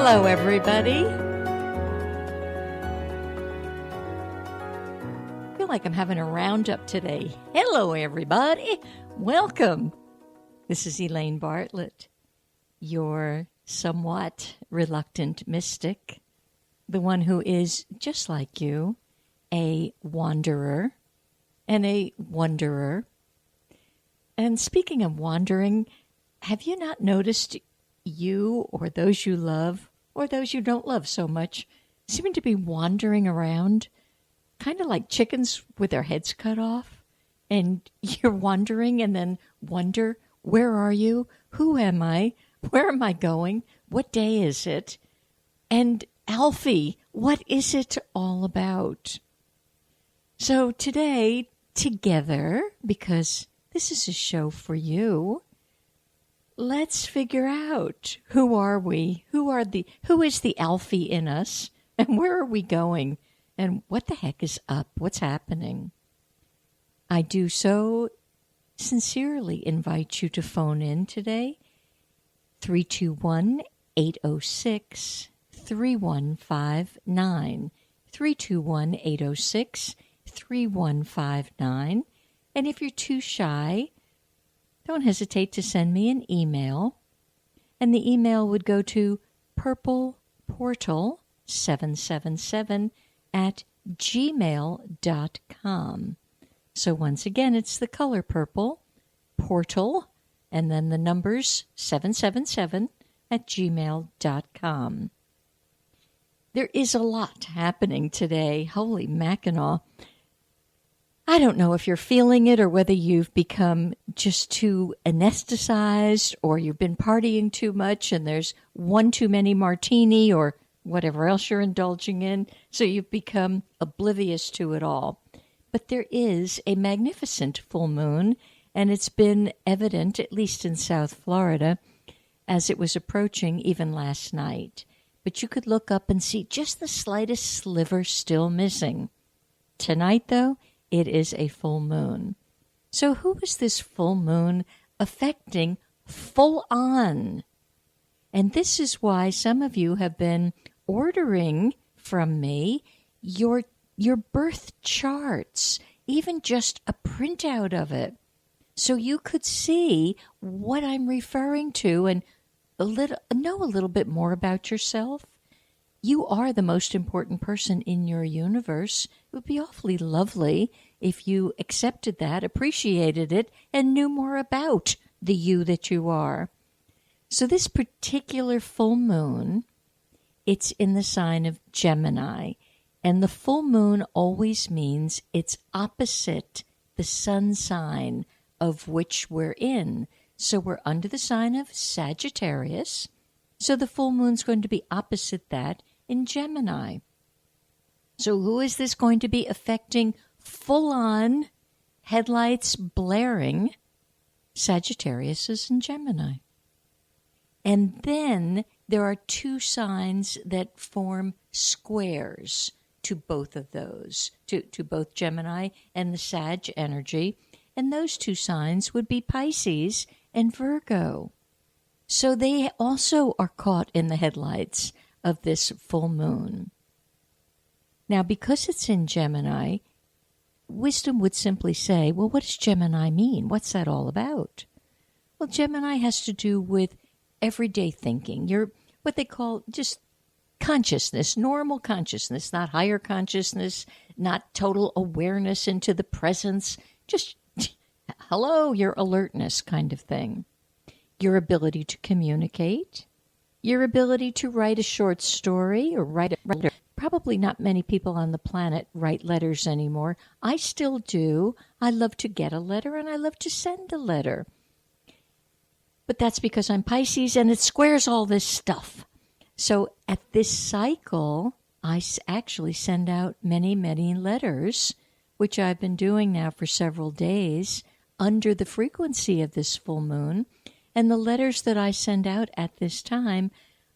Hello, everybody. I feel like I'm having a roundup today. Hello, everybody. Welcome. This is Elaine Bartlett, your somewhat reluctant mystic, the one who is, just like you, a wanderer and a wanderer. And speaking of wandering, have you not noticed you or those you love or those you don't love so much seem to be wandering around kind of like chickens with their heads cut off? And you're wandering and then wonder, where are you? Who am I? Where am I going? What day is it? And Alfie, what is it all about? So today, together, because this is a show for you, let's figure out, who are we? Who is the Alfie in us? And where are we going? And what the heck is up? What's happening? I do so sincerely invite you to phone in today. 321-806-3159. 321-806-3159. And if you're too shy, don't hesitate to send me an email. And the email would go to purpleportal777@gmail.com. So once again, it's the color purple, portal, and then the numbers 777@gmail.com. There is a lot happening today. Holy Mackinac. I don't know if you're feeling it or whether you've become just too anesthetized or you've been partying too much and there's one too many martini or whatever else you're indulging in, so you've become oblivious to it all. But there is a magnificent full moon, and it's been evident, at least in South Florida, as it was approaching even last night. But you could look up and see just the slightest sliver still missing. Tonight, though, it is a full moon. So who is this full moon affecting full on? And this is why some of you have been ordering from me your birth charts, even just a printout of it, so you could see what I'm referring to and know a little bit more about yourself. You are the most important person in your universe. It would be awfully lovely if you accepted that, appreciated it, and knew more about the you that you are. So this particular full moon, it's in the sign of Gemini. And the full moon always means it's opposite the sun sign of which we're in. So we're under the sign of Sagittarius. So the full moon's going to be opposite that in Gemini. So who is this going to be affecting full on, headlights blaring? Sagittarius is in Gemini. And then there are two signs that form squares to both of those, to both Gemini and the Sag energy. And those two signs would be Pisces and Virgo. So they also are caught in the headlights of this full moon. Now, because it's in Gemini, wisdom would simply say, well, what does Gemini mean? What's that all about? Well, Gemini has to do with everyday thinking. You're what they call just consciousness, normal consciousness, not higher consciousness, not total awareness into the presence, just hello, your alertness kind of thing. Your ability to communicate, your ability to write a short story or write a letter. Probably not many people on the planet write letters anymore. I still do. I love to get a letter and I love to send a letter. But that's because I'm Pisces and it squares all this stuff. So at this cycle, I actually send out many, many letters, which I've been doing now for several days under the frequency of this full moon. And the letters that I send out at this time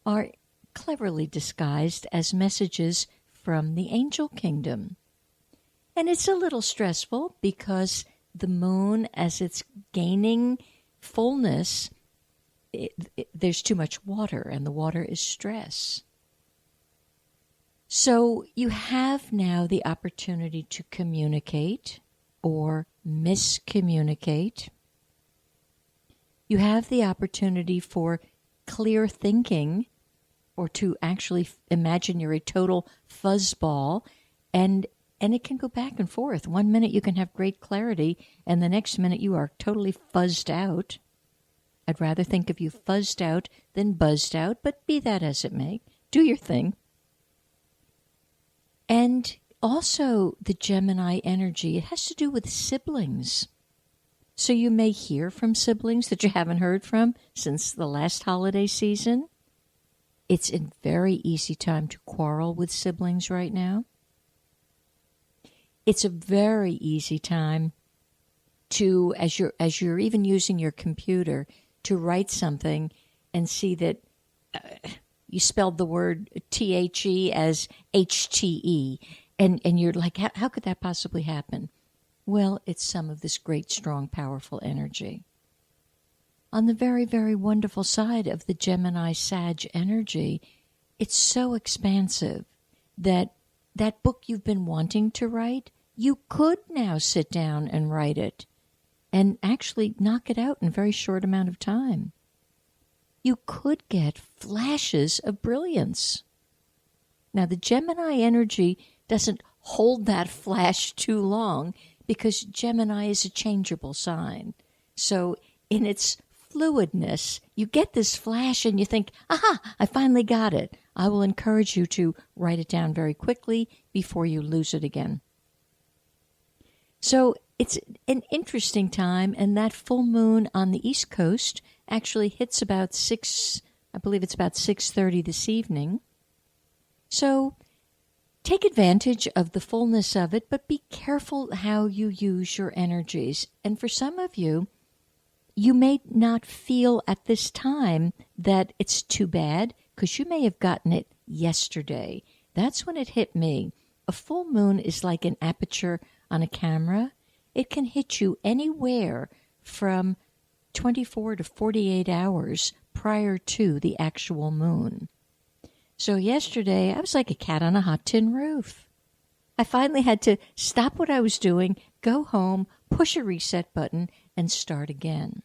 are cleverly disguised as messages from the angel kingdom. And it's a little stressful because the moon, as it's gaining fullness, there's too much water, and the water is stress. So you have now the opportunity to communicate or miscommunicate. You have the opportunity for clear thinking, or to actually imagine you're a total fuzzball, and it can go back and forth. 1 minute you can have great clarity, and the next minute you are totally fuzzed out. I'd rather think of you fuzzed out than buzzed out, but be that as it may, do your thing. And also the Gemini energy, it has to do with siblings. So you may hear from siblings that you haven't heard from since the last holiday season. It's a very easy time to quarrel with siblings right now. It's a very easy time to, as you're even using your computer, to write something and see that you spelled the word THE as HTE. And you're like, how could that possibly happen? Well, it's some of this great, strong, powerful energy. On the very, very wonderful side of the Gemini-Sag energy, it's so expansive that that book you've been wanting to write, you could now sit down and write it and actually knock it out in a very short amount of time. You could get flashes of brilliance. Now, the Gemini energy doesn't hold that flash too long, because Gemini is a changeable sign. So in its fluidness, you get this flash and you think, aha, I finally got it. I will encourage you to write it down very quickly before you lose it again. So it's an interesting time, and that full moon on the East Coast actually hits about 6:30 this evening. So take advantage of the fullness of it, but be careful how you use your energies. And for some of you, you may not feel at this time that it's too bad, because you may have gotten it yesterday. That's when it hit me. A full moon is like an aperture on a camera. It can hit you anywhere from 24 to 48 hours prior to the actual moon. So yesterday, I was like a cat on a hot tin roof. I finally had to stop what I was doing, go home, push a reset button, and start again.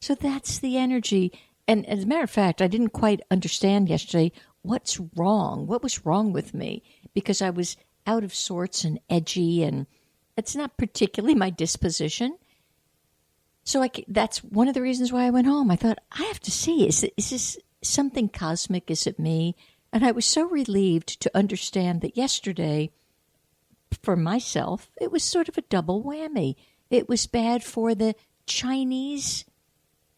So that's the energy. And as a matter of fact, I didn't quite understand yesterday what's wrong. What was wrong with me? Because I was out of sorts and edgy, and it's not particularly my disposition. So that's one of the reasons why I went home. I thought, I have to see, is this something cosmic? Is it me? And I was so relieved to understand that yesterday, for myself, it was sort of a double whammy. It was bad for the Chinese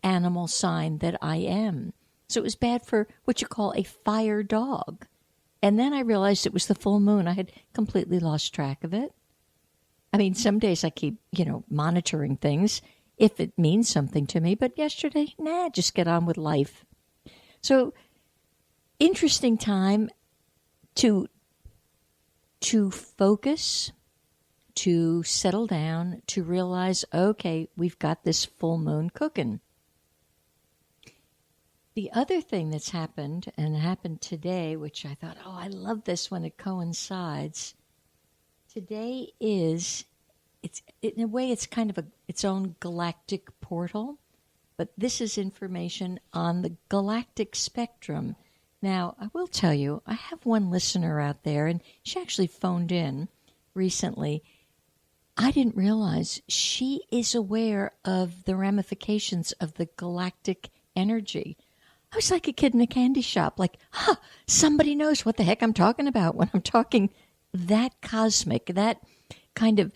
animal sign that I am. So it was bad for what you call a fire dog. And then I realized it was the full moon. I had completely lost track of it. I mean, some days I keep, monitoring things if it means something to me. But yesterday, just get on with life. So, interesting time to focus, to settle down, to realize, okay, we've got this full moon cooking. The other thing that's happened, and happened today, which I thought, I love this when it coincides. Today it's in a way, it's kind of its own galactic portal. But this is information on the galactic spectrum. Now, I will tell you, I have one listener out there, and she actually phoned in recently. I didn't realize she is aware of the ramifications of the galactic energy. I was like a kid in a candy shop, like, somebody knows what the heck I'm talking about when I'm talking that cosmic, that kind of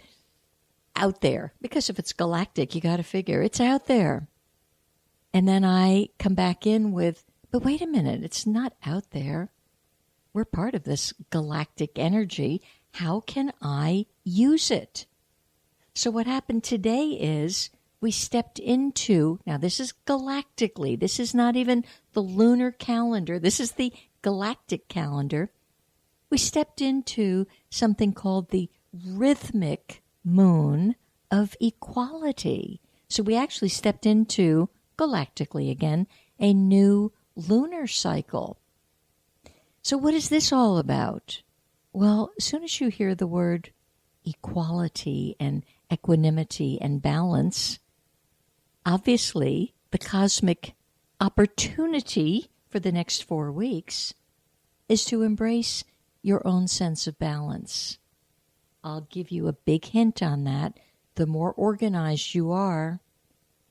out there. Because if it's galactic, you got to figure it's out there. And then I come back in with, but wait a minute, it's not out there. We're part of this galactic energy. How can I use it? So what happened today is we stepped into, now this is galactically, this is not even the lunar calendar, this is the galactic calendar. We stepped into something called the rhythmic moon of equality. So we actually stepped into galactically again, a new lunar cycle. So what is this all about? Well, as soon as you hear the word equality and equanimity and balance, obviously the cosmic opportunity for the next 4 weeks is to embrace your own sense of balance. I'll give you a big hint on that. The more organized you are,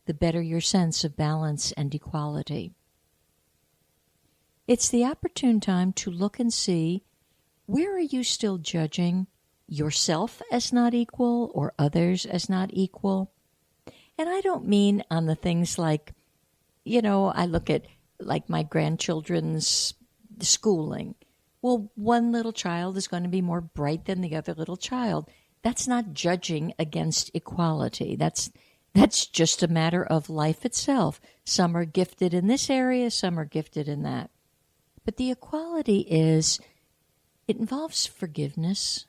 the better your sense of balance and equality. It's the opportune time to look and see, where are you still judging yourself as not equal or others as not equal? And I don't mean on the things like, I look at like my grandchildren's schooling. Well, one little child is going to be more bright than the other little child. That's not judging against equality. That's just a matter of life itself. Some are gifted in this area, some are gifted in that. But the equality it involves forgiveness.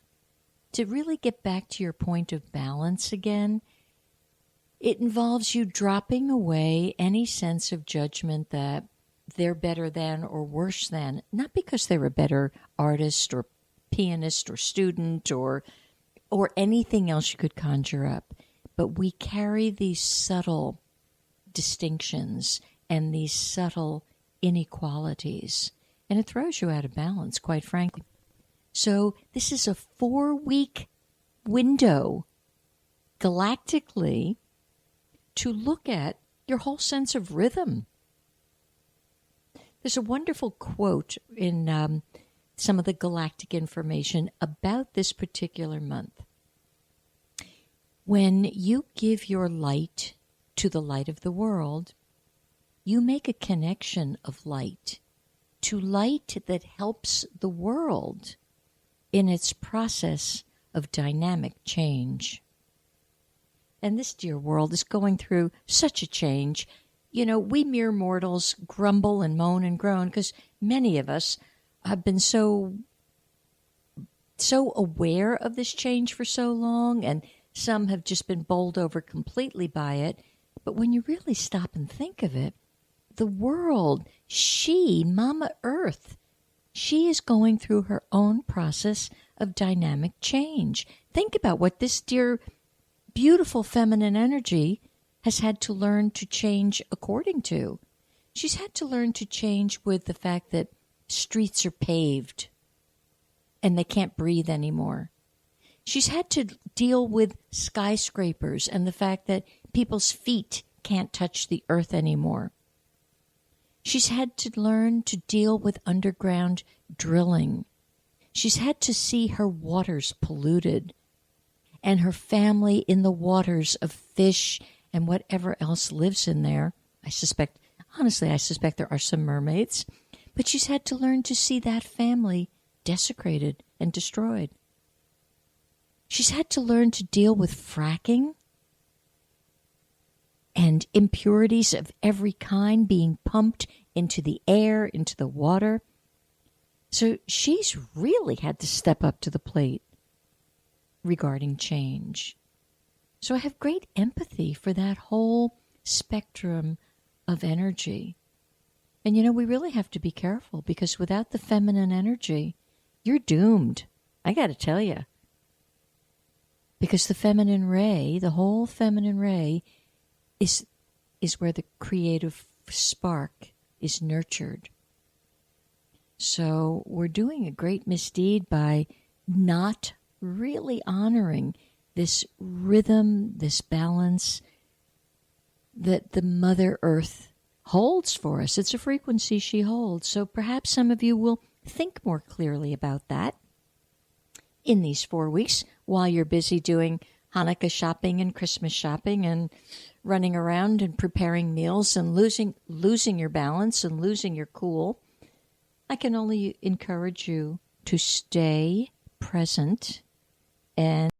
To really get back to your point of balance again, it involves you dropping away any sense of judgment that they're better than or worse than, not because they're a better artist or pianist or student or anything else you could conjure up, but we carry these subtle distinctions and these subtle inequalities, and it throws you out of balance, quite frankly. So this is a 4-week window galactically to look at your whole sense of rhythm. There's a wonderful quote in some of the galactic information about this particular month. When you give your light to the light of the world, you make a connection of light to light that helps the world in its process of dynamic change. And this dear world is going through such a change. We mere mortals grumble and moan and groan because many of us have been so aware of this change for so long, and some have just been bowled over completely by it. But when you really stop and think of it, the world, Mama Earth, she is going through her own process of dynamic change. Think about what this dear, beautiful feminine energy has had to learn to change according to. She's had to learn to change with the fact that streets are paved and they can't breathe anymore. She's had to deal with skyscrapers and the fact that people's feet can't touch the earth anymore. She's had to learn to deal with underground drilling. She's had to see her waters polluted and her family in the waters of fish and whatever else lives in there. I suspect there are some mermaids. But she's had to learn to see that family desecrated and destroyed. She's had to learn to deal with fracking and impurities of every kind being pumped into the air, into the water. So she's really had to step up to the plate regarding change. So I have great empathy for that whole spectrum of energy. And we really have to be careful, because without the feminine energy, you're doomed. I got to tell you. Because the feminine ray, the whole feminine ray, is where the creative spark is nurtured. So we're doing a great misdeed by not really honoring this rhythm, this balance that the Mother Earth holds for us. It's a frequency she holds. So perhaps some of you will think more clearly about that in these 4 weeks while you're busy doing Hanukkah shopping and Christmas shopping and running around and preparing meals and losing your balance and losing your cool. I can only encourage you to stay present and